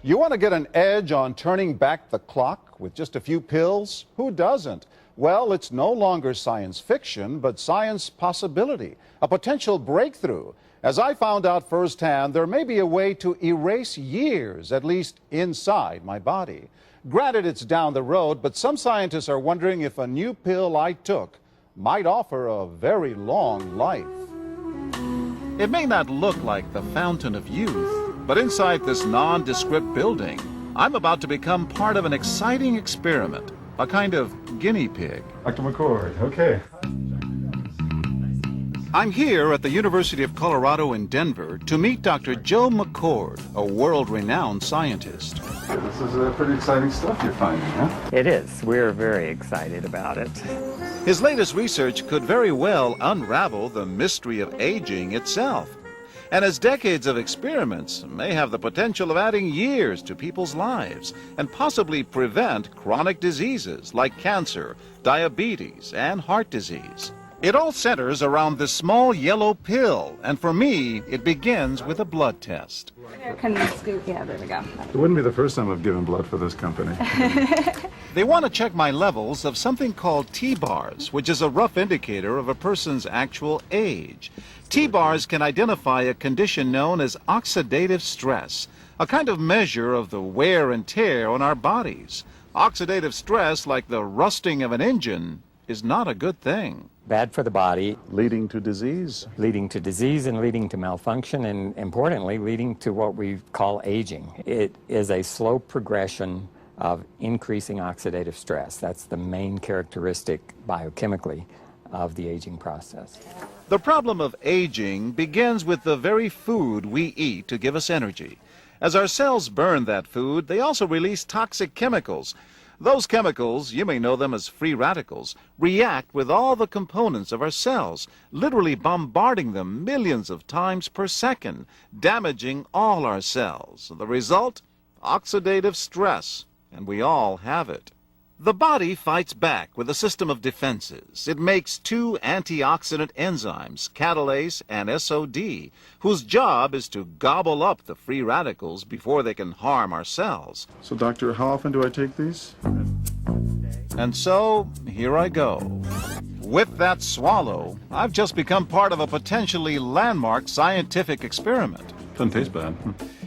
You want to get an edge on turning back the clock with just a few pills? Who doesn't? Well, it's no longer science fiction, but science possibility, a potential breakthrough. As I found out firsthand, there may be a way to erase years, at least inside my body. Granted, it's down the road, but some scientists are wondering if a new pill I took might offer a very long life. It may not look like the fountain of youth, but inside this nondescript building, I'm about to become part of an exciting experiment, a kind of guinea pig. Dr. McCord, okay. I'm here at the University of Colorado in Denver to meet Dr. Joe McCord, a world-renowned scientist. This is pretty exciting stuff you're finding, huh? It is. We're very excited about it. His latest research could very well unravel the mystery of aging itself. And his decades of experiments may have the potential of adding years to people's lives and possibly prevent chronic diseases like cancer, diabetes, and heart disease. It all centers around this small yellow pill, and for me, it begins with a blood test. Can we scoop? Yeah, there we go. It wouldn't be the first time I've given blood for this company. They want to check my levels of something called T-bars, which is a rough indicator of a person's actual age. T-bars can identify a condition known as oxidative stress, a kind of measure of the wear and tear on our bodies. Oxidative stress, like the rusting of an engine, is not a good thing. Bad for the body. Leading to disease. Leading to disease and leading to malfunction, and importantly, leading to what we call aging. It is a slow progression of increasing oxidative stress. That's the main characteristic biochemically of the aging process. The problem of aging begins with the very food we eat to give us energy. As our cells burn that food, they also release toxic chemicals. Those chemicals, you may know them as free radicals, react with all the components of our cells, literally bombarding them millions of times per second, damaging all our cells. The result? Oxidative stress, and we all have it. The body fights back with a system of defenses. It makes two antioxidant enzymes, catalase and SOD, whose job is to gobble up the free radicals before they can harm our cells. So, doctor, how often do I take these? And so, here I go. With that swallow, I've just become part of a potentially landmark scientific experiment. Doesn't taste bad.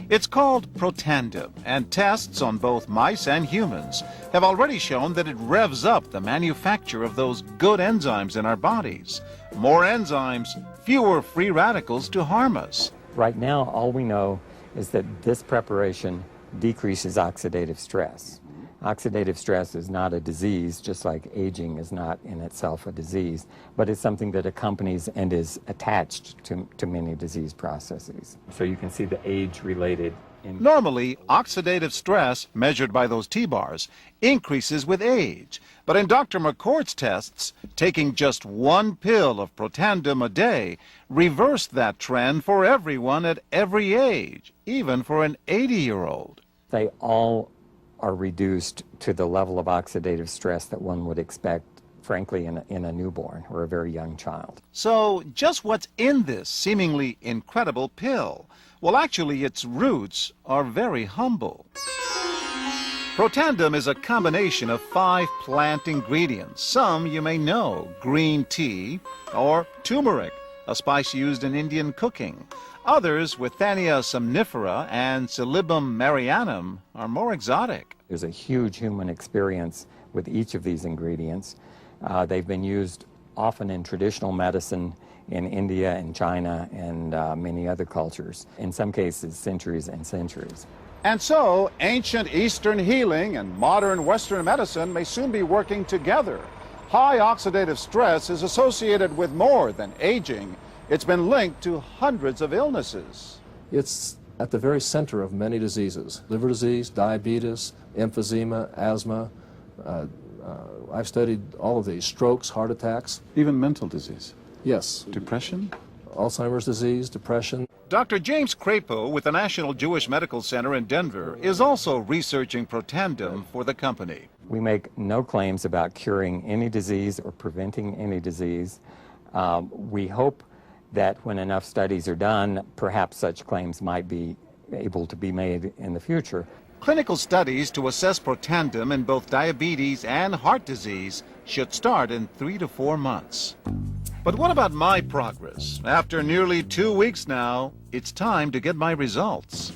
It's called Protandim, and tests on both mice and humans have already shown that it revs up the manufacture of those good enzymes in our bodies. More enzymes, fewer free radicals to harm us. Right now, all we know is that this preparation decreases oxidative stress. Oxidative stress is not a disease, just like aging is not in itself a disease, but it's something that accompanies and is attached to many disease processes. So you can see the age-related. Normally, oxidative stress, measured by those T-bars, increases with age. But in Dr. McCord's tests, taking just one pill of Protandim a day reversed that trend for everyone at every age, even for an 80-year-old. They all are reduced to the level of oxidative stress that one would expect, frankly, in a newborn or a very young child. So just what's in this seemingly incredible pill? Well, actually, its roots are very humble. Protandim is a combination of 5 plant ingredients. Some you may know: green tea or turmeric, a spice used in Indian cooking. Others, Withania somnifera and Silybum marianum, are more exotic. There's a huge human experience with each of these ingredients. They've been used often in traditional medicine in India and China and many other cultures, in some cases centuries and centuries. And so, ancient Eastern healing and modern Western medicine may soon be working together. High oxidative stress is associated with more than aging. It's been linked to hundreds of illnesses. It's at the very center of many diseases: liver disease, diabetes, emphysema, asthma. I've studied all of these: strokes, heart attacks. Even mental disease? Yes. Depression? Alzheimer's disease, depression. Dr. James Crapo with the National Jewish Medical Center in Denver is also researching Protandim for the company. We make no claims about curing any disease or preventing any disease. We hope that when enough studies are done, perhaps such claims might be able to be made in the future. Clinical studies to assess Protandim in both diabetes and heart disease should start in 3 to 4 months. But what about my progress? After nearly 2 weeks now, it's time to get my results.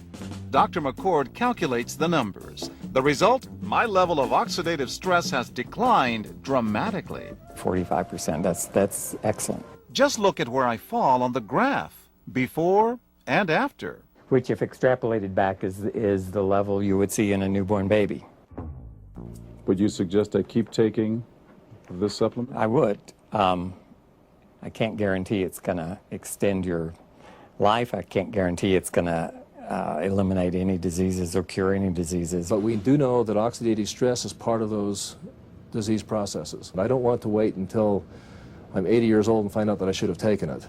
Dr. McCord calculates the numbers. The result? My level of oxidative stress has declined dramatically. 45%, that's excellent. Just look at where I fall on the graph, before and after. Which, if extrapolated back, is the level you would see in a newborn baby. Would you suggest I keep taking this supplement? I would. I can't guarantee it's going to extend your life. I can't guarantee it's going to eliminate any diseases or cure any diseases. But we do know that oxidative stress is part of those disease processes. I don't want to wait until I'm 80 years old and find out that I should have taken it.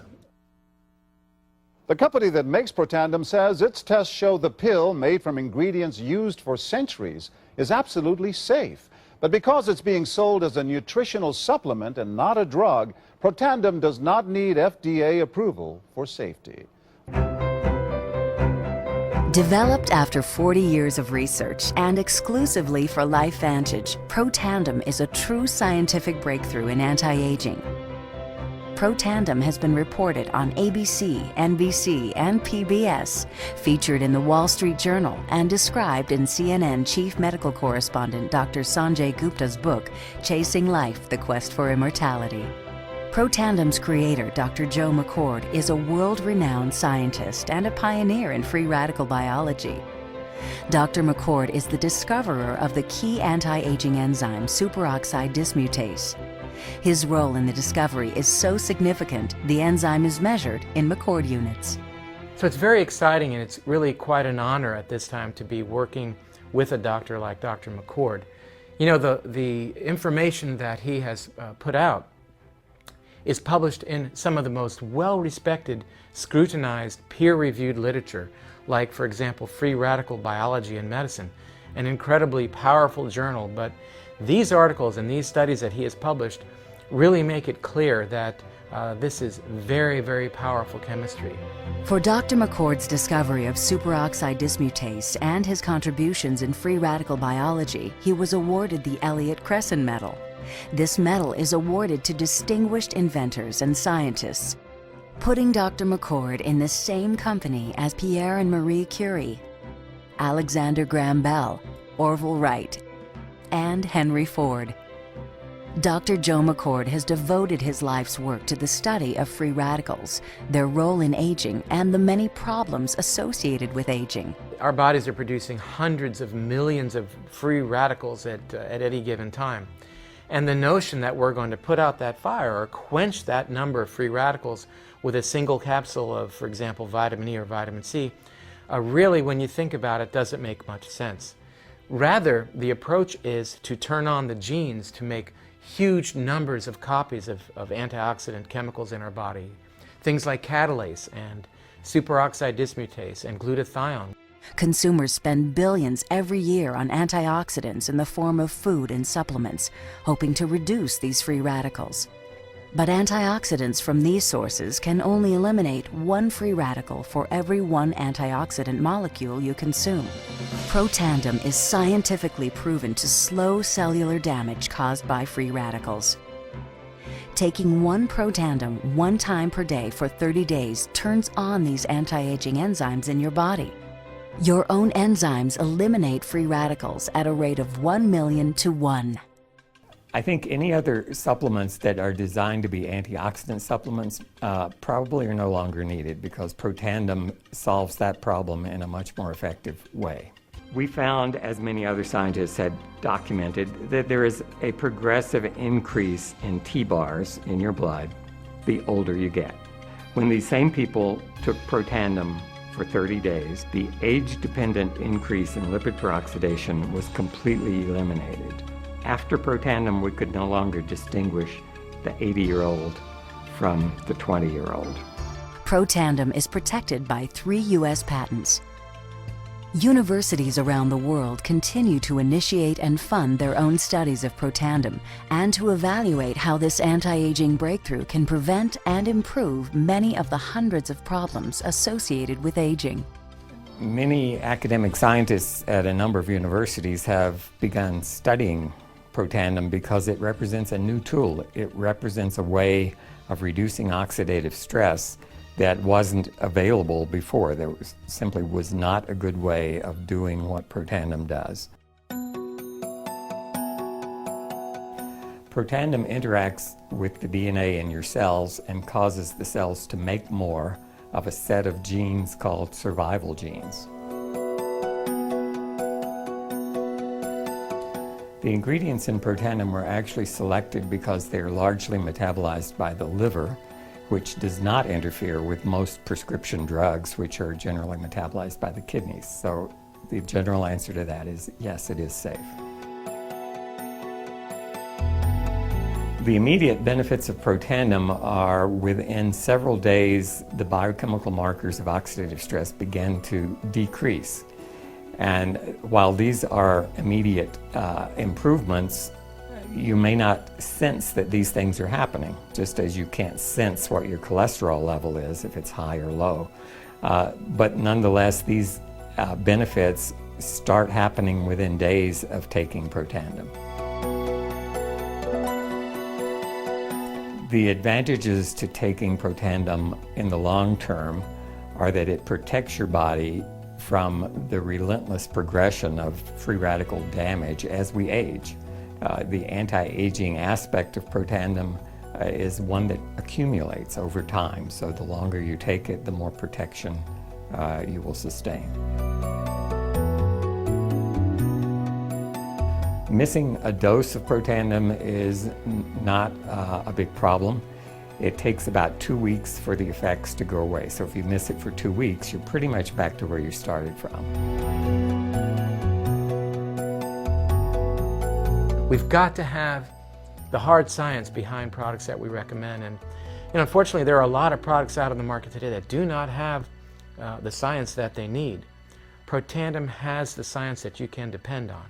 The company that makes Protandim says its tests show the pill, made from ingredients used for centuries, is absolutely safe. But because it's being sold as a nutritional supplement and not a drug, Protandim does not need FDA approval for safety. Developed after 40 years of research and exclusively for LiveIt, Protandim is a true scientific breakthrough in anti-aging. Protandim has been reported on ABC, NBC, and PBS, featured in the Wall Street Journal, and described in CNN Chief Medical Correspondent Dr. Sanjay Gupta's book, Chasing Life, The Quest for Immortality. Protandim's creator, Dr. Joe McCord, is a world-renowned scientist and a pioneer in free radical biology. Dr. McCord is the discoverer of the key anti-aging enzyme superoxide dismutase. His role in the discovery is so significant, the enzyme is measured in McCord units. So it's very exciting, and it's really quite an honor at this time to be working with a doctor like Dr. McCord. You know, the information that he has put out is published in some of the most well-respected, scrutinized, peer-reviewed literature, like, for example, Free Radical Biology and Medicine, an incredibly powerful journal. But these articles and these studies that he has published really make it clear that this is very, very powerful chemistry. For Dr. McCord's discovery of superoxide dismutase and his contributions in free radical biology, he was awarded the Elliott Crescent Medal. This medal is awarded to distinguished inventors and scientists, putting Dr. McCord in the same company as Pierre and Marie Curie, Alexander Graham Bell, Orville Wright, and Henry Ford. Dr. Joe McCord has devoted his life's work to the study of free radicals, their role in aging, and the many problems associated with aging. Our bodies are producing hundreds of millions of free radicals at any given time. And the notion that we're going to put out that fire or quench that number of free radicals with a single capsule of, for example, vitamin E or vitamin C, really, when you think about it, doesn't make much sense. Rather, the approach is to turn on the genes to make huge numbers of copies of antioxidant chemicals in our body. Things like catalase and superoxide dismutase and glutathione. Consumers spend billions every year on antioxidants in the form of food and supplements, hoping to reduce these free radicals. But antioxidants from these sources can only eliminate one free radical for every one antioxidant molecule you consume. Protandim is scientifically proven to slow cellular damage caused by free radicals. Taking one Protandim 1 time per day for 30 days turns on these anti-aging enzymes in your body. Your own enzymes eliminate free radicals at a rate of 1 million to 1. I think any other supplements that are designed to be antioxidant supplements probably are no longer needed, because Protandim solves that problem in a much more effective way. We found, as many other scientists had documented, that there is a progressive increase in T-bars in your blood the older you get. When these same people took Protandim for 30 days, the age-dependent increase in lipid peroxidation was completely eliminated. After Protandim, we could no longer distinguish the 80-year-old from the 20-year-old. Protandim is protected by 3 U.S. patents. Universities around the world continue to initiate and fund their own studies of Protandim and to evaluate how this anti-aging breakthrough can prevent and improve many of the hundreds of problems associated with aging. Many academic scientists at a number of universities have begun studying Protandim because it represents a new tool. It represents a way of reducing oxidative stress that wasn't available before. There simply was not a good way of doing what Protandim does. Protandim interacts with the DNA in your cells and causes the cells to make more of a set of genes called survival genes. The ingredients in Protandim were actually selected because they are largely metabolized by the liver, which does not interfere with most prescription drugs, which are generally metabolized by the kidneys. So the general answer to that is yes, it is safe. The immediate benefits of Protandim are within several days, the biochemical markers of oxidative stress begin to decrease. And while these are immediate improvements, you may not sense that these things are happening, just as you can't sense what your cholesterol level is if it's high or low. But nonetheless, these benefits start happening within days of taking Protandim. The advantages to taking Protandim in the long term are that it protects your body from the relentless progression of free radical damage as we age. The anti-aging aspect of Protandim is one that accumulates over time, so the longer you take it, the more protection you will sustain. Missing a dose of Protandim is not a big problem. It takes about 2 weeks for the effects to go away. So if you miss it for 2 weeks, you're pretty much back to where you started from. We've got to have the hard science behind products that we recommend. And unfortunately, there are a lot of products out on the market today that do not have the science that they need. Protandim has the science that you can depend on.